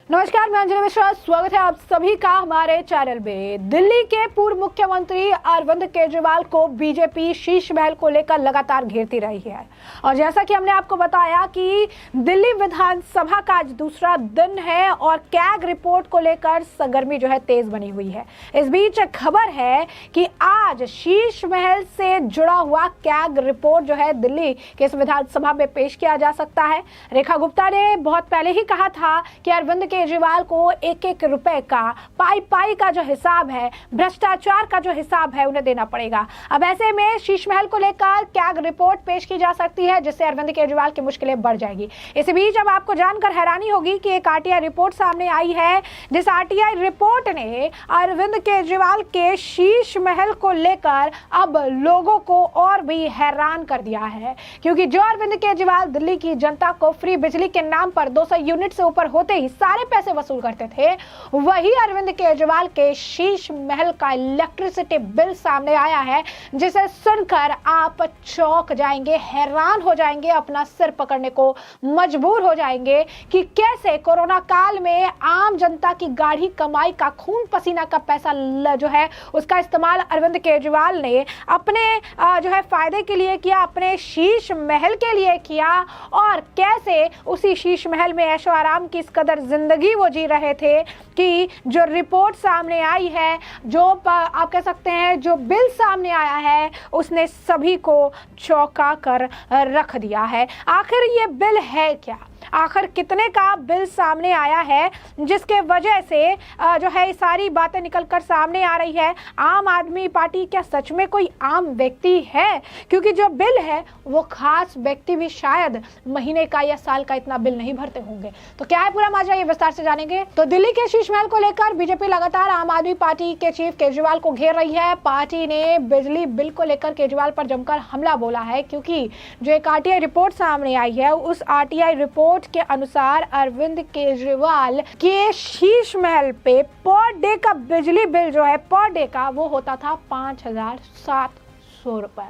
नमस्कार, मैं अंजलि मिश्रा। स्वागत है आप सभी का हमारे चैनल में। दिल्ली के पूर्व मुख्यमंत्री अरविंद केजरीवाल को बीजेपी शीश महल को लेकर लगातार घेरती रही है और जैसा कि हमने आपको बताया कि दिल्ली विधानसभा का आज दूसरा दिन है और कैग रिपोर्ट को लेकर सरगर्मी जो है तेज बनी हुई है। इस बीच खबर है कि आज शीश महल से जुड़ा हुआ कैग रिपोर्ट जो है दिल्ली के इस विधानसभा में पेश किया जा सकता है। रेखा गुप्ता ने बहुत पहले ही कहा था कि अरविंद केजरीवाल को एक एक रुपए का पाई का जो हिसाब है, भ्रष्टाचार का जो हिसाब है, उन्हें देना पड़ेगा। अब ऐसे में शीश महल को लेकर कैग रिपोर्ट पेश की जा सकती है जिससे अरविंद केजरीवाल की मुश्किलें बढ़ जाएगी। इसी बीच अब आपको जानकर हैरानी होगी कि एक आरटीआई रिपोर्ट सामने आई है जिस आरटीआई रिपोर्ट ने अरविंद केजरीवाल के शीश महल को लेकर अब लोगों को और भी हैरान कर दिया है, क्योंकि जो अरविंद केजरीवाल दिल्ली की जनता को फ्री बिजली के नाम पर 200 यूनिट से ऊपर होते ही सारे पैसे वसूल करते थे, वही अरविंद केजरीवाल के शीश महल का इलेक्ट्रिसिटी बिल सामने आया है जिसे सुनकर आप चौंक जाएंगे, हैरान हो जाएंगे, अपना सिर पकड़ने को मजबूर हो जाएंगे कि कैसे कोरोना काल में आम जनता की गाढ़ी कमाई का, खून पसीना का पैसा जो है उसका इस्तेमाल अरविंद केजरीवाल ने अपने जो है फायदे के लिए किया, अपने शीश महल के लिए किया और कैसे उसी शीश महल में ऐशो आराम की इस कदर जिंदगी वो जी रहे थे कि जो रिपोर्ट सामने आई है, जो आप कह सकते हैं जो बिल सामने आया है, उसने सभी को चौंका कर रख दिया है। आखिर ये बिल है क्या? आखिर कितने का बिल सामने आया है जिसके वजह से जो है सारी बातें निकलकर सामने आ रही है? आम आदमी पार्टी क्या सच में कोई आम व्यक्ति है? क्योंकि जो बिल है वो खास व्यक्ति भी शायद महीने का या साल का इतना बिल नहीं भरते होंगे। तो क्या है पूरा माजरा, ये विस्तार से जानेंगे। तो दिल्ली के शीश महल को लेकर बीजेपी लगातार आम आदमी पार्टी के चीफ केजरीवाल को घेर रही है। पार्टी ने बिजली बिल को लेकर केजरीवाल पर जमकर हमला बोला है, क्योंकि जो एक आरटीआई रिपोर्ट सामने आई है उस आरटीआई रिपोर्ट के अनुसार अरविंद केजरीवाल के शीश महल पे पर डे का बिजली बिल जो है पर डे का वो होता था 5,700 रुपए।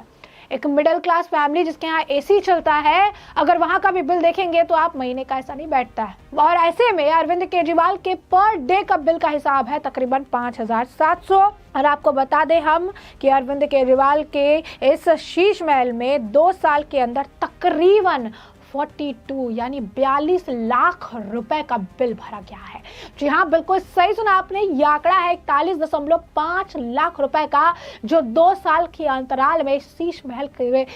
एक मिडिल क्लास फैमिली जिसके यहाँ एसी चलता है, अगर वहां का भी बिल देखेंगे तो आप महीने का ऐसा नहीं बैठता है। और ऐसे में अरविंद केजरीवाल के पर डे का बिल का हिसाब है तकरीबन 5,700। और आपको बता दें हम कि अरविंद केजरीवाल के इस शीश महल में 2 साल के अंदर तकरीबन 42 यानी 42 लाख रुपए का बिल भरा गया है। जी हाँ, बिल्कुल सही सुना आपने, ये आंकड़ा है 41.5 लाख रुपए का जो 2 साल के अंतराल में शीश महल के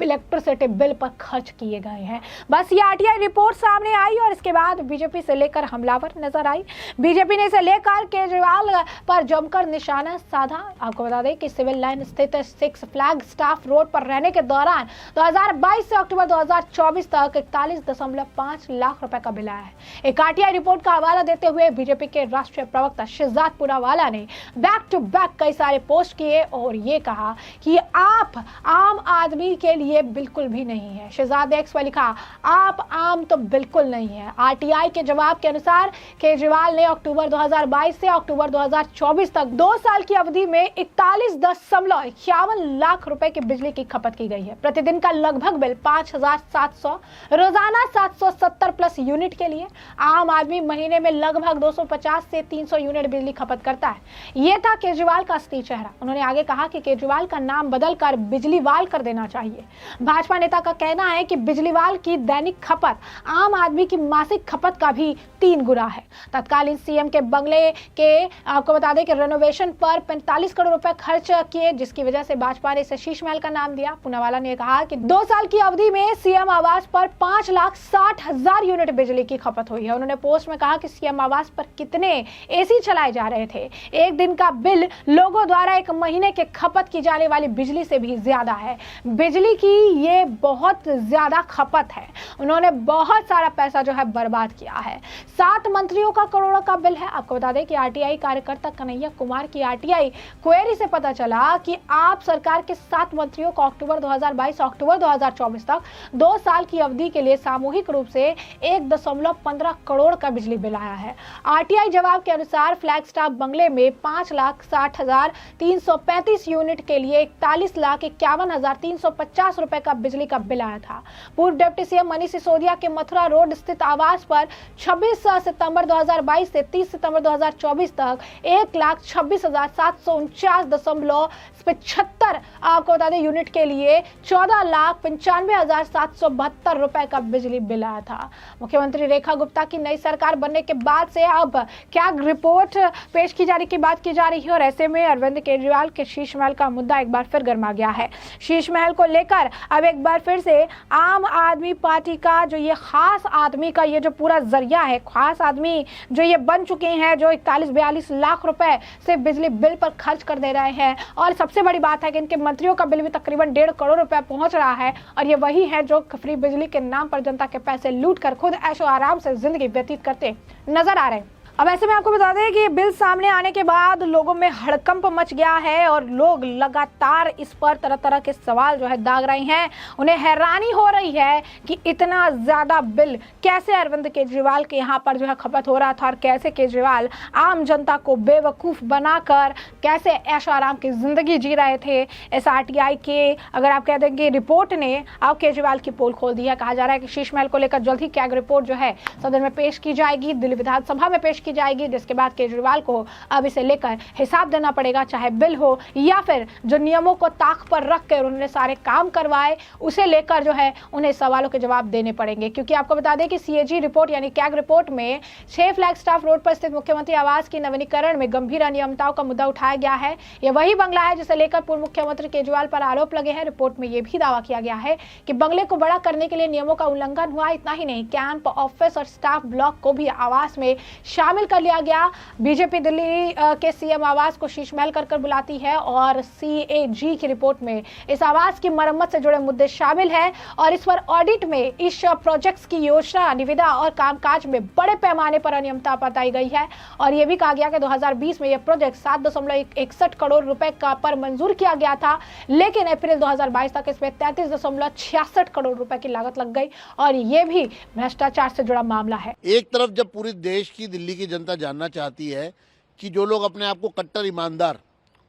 इलेक्ट्रिसिटी बिल पर खर्च किए गए हैं। बस ये आरटीआई रिपोर्ट सामने आई और इसके बाद बीजेपी से लेकर हमलावर नजर आई। बीजेपी ने इसे लेकर केजरीवाल पर जमकर निशाना साधा। आपको बता दें कि सिविल लाइन स्थित 6 फ्लैग स्टाफ रोड पर रहने के दौरान 2022 से अक्टूबर 2024 तक 41.5 लाख रुपए का बिल आया है। एक आरटीआई रिपोर्ट का हवाला देते हुए बीजेपी के राष्ट्रीय प्रवक्ता शहजाद पूनावाला ने बैक टू बैक कई सारे पोस्ट किए और ये कहा कि आप आम आदमी के लिए बिल्कुल भी नहीं है। शहजाद ने एक्स पर लिखा, आप आम तो बिल्कुल नहीं है। आरटीआई के जवाब के अनुसार केजरीवाल ने अक्टूबर 2022 से अक्टूबर 2024 तक 2 साल की अवधि में 41.51 लाख रुपए की बिजली की खपत की गई है। प्रतिदिन का लगभग बिल 5,700, रोजाना 770 प्लस यूनिट के लिए आम आदमी महीने में लगभग 250 से 300 यूनिट बिजली खपत करता है। यह था केजरीवाल का असली चेहरा। उन्होंने आगे कहा कि केजरीवाल का नाम बदलकर बिजलीवाल कर देना चाहिए। भाजपा नेता का कहना है कि बिजलीवाल की दैनिक खपत आम आदमी की मासिक खपत का भी 3 गुना है। तत्कालीन सीएम के बंगले के आपको बता दें कि रेनोवेशन पर 45 करोड़ रुपए खर्च किए, जिसकी वजह से भाजपा ने इसे शीश महल का नाम दिया। पूनावाला ने कहा कि 2 साल की अवधि में सीएम आवास पर 5,60,000 यूनिट बिजली की खपत हुई है। उन्होंने पोस्ट में कहा कि सीएम आवास पर कितने एसी चलाए जा रहे थे। एक दिन का बिल लोगों द्वारा एक महीने के खपत की जाने वाली बिजली से भी ज्यादा है। बिजली की ये बहुत ज्यादा खपत है। उन्होंने बहुत सारा पैसा जो है बर्बाद किया है। 7 मंत्रियों का करोड़ों का बिल है। आपको बता दें कि आरटीआई कार्यकर्ता कन्हैया कुमार की आरटीआई क्वेरी से पता चला कि आप सरकार के 7 मंत्रियों को अक्टूबर 2022 से अक्टूबर 2024 तक 2 साल की अवधि के लिए सामूहिक रूप से 1.15 करोड़ का बिजली बिल आया है। आरटीआई जवाब के अनुसार फ्लैगस्टाफ बंगले में 5,60,335 यूनिट के लिए 41,51,350 रुपए का बिजली का बिल आया था। पूर्व डिप्टी सीएम मनीष सिसोदिया के मथुरा रोड स्थित आवास पर 26 सितंबर 2022 से 30 सितंबर 2024 तक 1,26,749.75 आपको बता दें यूनिट के लिए 14,95,772 रुपए का बिजली बिल आया था। मुख्यमंत्री रेखा गुप्ता की नई सरकार बनने के बाद से अब क्या रिपोर्ट पेश की जाने की बात की जा रही है और ऐसे में अरविंद केजरीवाल के शीश महल का मुद्दा एक बार फिर गर्मा गया है। शीश महल को लेकर अब एक बार फिर से आम आदमी पार्टी का जो ये खास आदमी का ये जो पूरा जरिया है, खास आदमी जो ये बन चुके हैं, जो 41-42 लाख रुपए से बिजली बिल पर खर्च कर दे रहे हैं और सबसे बड़ी बात है कि इनके मंत्रियों का बिल भी तकरीबन 1.5 करोड़ रुपए पहुंच रहा है और ये वही है जो फ्री बिजली के नाम पर जनता के पैसे लूट कर खुद ऐशो आराम से जिंदगी व्यतीत करते नजर आ रहे हैं। अब ऐसे में आपको बता दें कि बिल सामने आने के बाद लोगों में हड़कंप मच गया है और लोग लगातार इस पर तरह तरह के सवाल जो है दाग रहे हैं। उन्हें हैरानी हो रही है कि इतना ज्यादा बिल कैसे अरविंद केजरीवाल के यहाँ पर जो है खपत हो रहा था और कैसे केजरीवाल आम जनता को बेवकूफ बनाकर कैसे ऐशो आराम की जिंदगी जी रहे थे। इस आरटीआई के अगर आप कह दें कि रिपोर्ट ने अब केजरीवाल की पोल खोल दी है। कहा जा रहा है कि शीश महल को लेकर जल्द ही कैग रिपोर्ट जो है सदन में पेश की जाएगी, दिल्ली विधानसभा में पेश की जाएगी, जिसके बाद केजरीवाल को अब इसे लेकर हिसाब देना पड़ेगा, चाहे बिल हो या फिर जो नियमों को ताक पर रख कर उन्होंने सारे काम करवाए उसे लेकर जो है उन्हें सवालों के जवाब देने पड़ेंगे। क्योंकि आपको बता दें कि सीएजी रिपोर्ट यानी कैग रिपोर्ट में 6 फ्लैगस्टाफ रोड पर स्थित मुख्यमंत्री आवास की नवीनीकरण में गंभीर अनियमितताओं का मुद्दा उठाया गया है। यह वही बंगला है जिसे लेकर पूर्व मुख्यमंत्री केजरीवाल पर आरोप लगे हैं। रिपोर्ट में यह भी दावा किया गया है कि बंगले को बड़ा करने के लिए नियमों का उल्लंघन हुआ। इतना ही नहीं, कैंप, ऑफिस और स्टाफ ब्लॉक को भी आवास में शामिल कर लिया गया। बीजेपी दिल्ली के सीएम आवास को शीश महल कर बुलाती है और सीएजी की रिपोर्ट में इस आवास की मरम्मत से जुड़े मुद्दे शामिल हैं और इस पर ऑडिट में इस प्रोजेक्ट्स की योजना, निविदा और कामकाज में बड़े पैमाने पर अनियमितता बताई गई है। और यह भी कहा गया कि 2020 में यह प्रोजेक्ट 7.61 करोड़ रुपए का पर मंजूर किया गया था, लेकिन अप्रैल 2022 तक इसमें 33.66 करोड़ रुपए की लागत लग गई और यह भी भ्रष्टाचार से जुड़ा मामला है। एक तरफ जब पूरे देश की, दिल्ली की जनता जानना चाहती है कि जो लोग अपने आप को कट्टर ईमानदार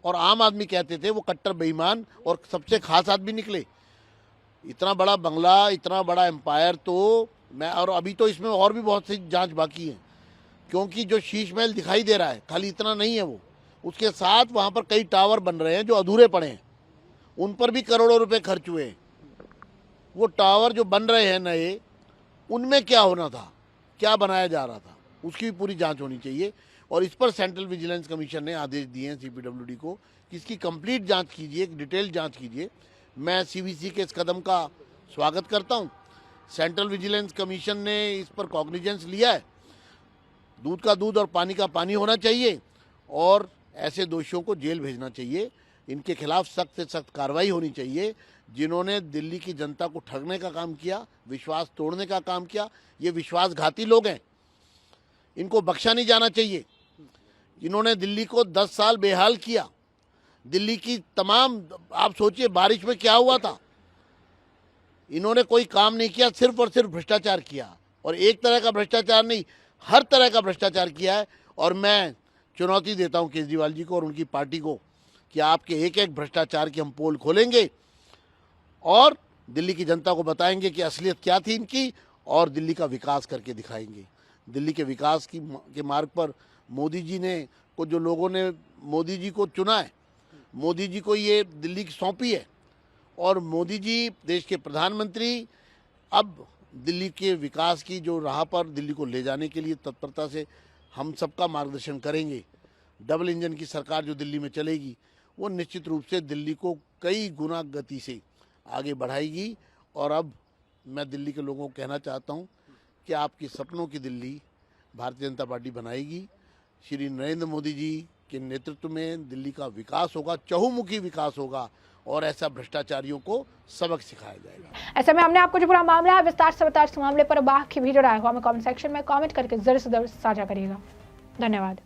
और आम आदमी कहते थे वो कट्टर बेईमान और सबसे खास आदमी निकले। इतना बड़ा बंगला, इतना बड़ा एम्पायर, तो मैं और अभी तो इसमें और भी बहुत सी जांच बाकी है, क्योंकि जो शीश महल दिखाई दे रहा है खाली इतना नहीं है, वो उसके साथ वहाँ पर कई टावर बन रहे हैं जो अधूरे पड़े हैं, उन पर भी करोड़ों रुपए खर्च हुए हैं। वो टावर जो बन रहे हैं नए, उनमें क्या होना था, क्या बनाया जा रहा था, उसकी भी पूरी जांच होनी चाहिए। और इस पर सेंट्रल विजिलेंस कमीशन ने आदेश दिए हैं सीपीडब्ल्यूडी को कि इसकी कंप्लीट जांच कीजिए, डिटेल जांच कीजिए। मैं सीवीसी के इस कदम का स्वागत करता हूं। सेंट्रल विजिलेंस कमीशन ने इस पर कॉग्निजेंस लिया है। दूध का दूध और पानी का पानी होना चाहिए और ऐसे दोषियों को जेल भेजना चाहिए। इनके खिलाफ सख्त से सख्त कार्रवाई होनी चाहिए। जिन्होंने दिल्ली की जनता को ठगने का काम किया, विश्वास तोड़ने का काम किया, ये विश्वासघाती लोग हैं, इनको बख्शा नहीं जाना चाहिए। जिन्होंने दिल्ली को 10 साल बेहाल किया, दिल्ली की तमाम, आप सोचिए बारिश में क्या हुआ था, इन्होंने कोई काम नहीं किया, सिर्फ और सिर्फ भ्रष्टाचार किया। और एक तरह का भ्रष्टाचार नहीं, हर तरह का भ्रष्टाचार किया है। और मैं चुनौती देता हूं केजरीवाल जी को और उनकी पार्टी को कि आपके एक एक भ्रष्टाचार की हम पोल खोलेंगे और दिल्ली की जनता को बताएंगे कि असलियत क्या थी इनकी और दिल्ली का विकास करके दिखाएंगे। दिल्ली के विकास के मार्ग पर मोदी जी ने को जो लोगों ने मोदी जी को चुना है, मोदी जी को ये दिल्ली की सौंपी है और मोदी जी देश के प्रधानमंत्री अब दिल्ली के विकास की जो राह पर दिल्ली को ले जाने के लिए तत्परता से हम सबका मार्गदर्शन करेंगे। डबल इंजन की सरकार जो दिल्ली में चलेगी वो निश्चित रूप से दिल्ली को कई गुना गति से आगे बढ़ाएगी। और अब मैं दिल्ली के लोगों को कहना चाहता हूं कि आपकी सपनों की दिल्ली भारतीय जनता पार्टी बनाएगी। श्री नरेंद्र मोदी जी के नेतृत्व में दिल्ली का विकास होगा, चहुमुखी विकास होगा और ऐसा भ्रष्टाचारियों को सबक सिखाया जाएगा। ऐसे में हमने आपको जो पूरा मामला है विस्तार से बताया, इस मामले पर बाकी वीडियो आया हुआ हमें कमेंट सेक्शन में कमेंट करके जरूर से जरूर साझा करिएगा। धन्यवाद।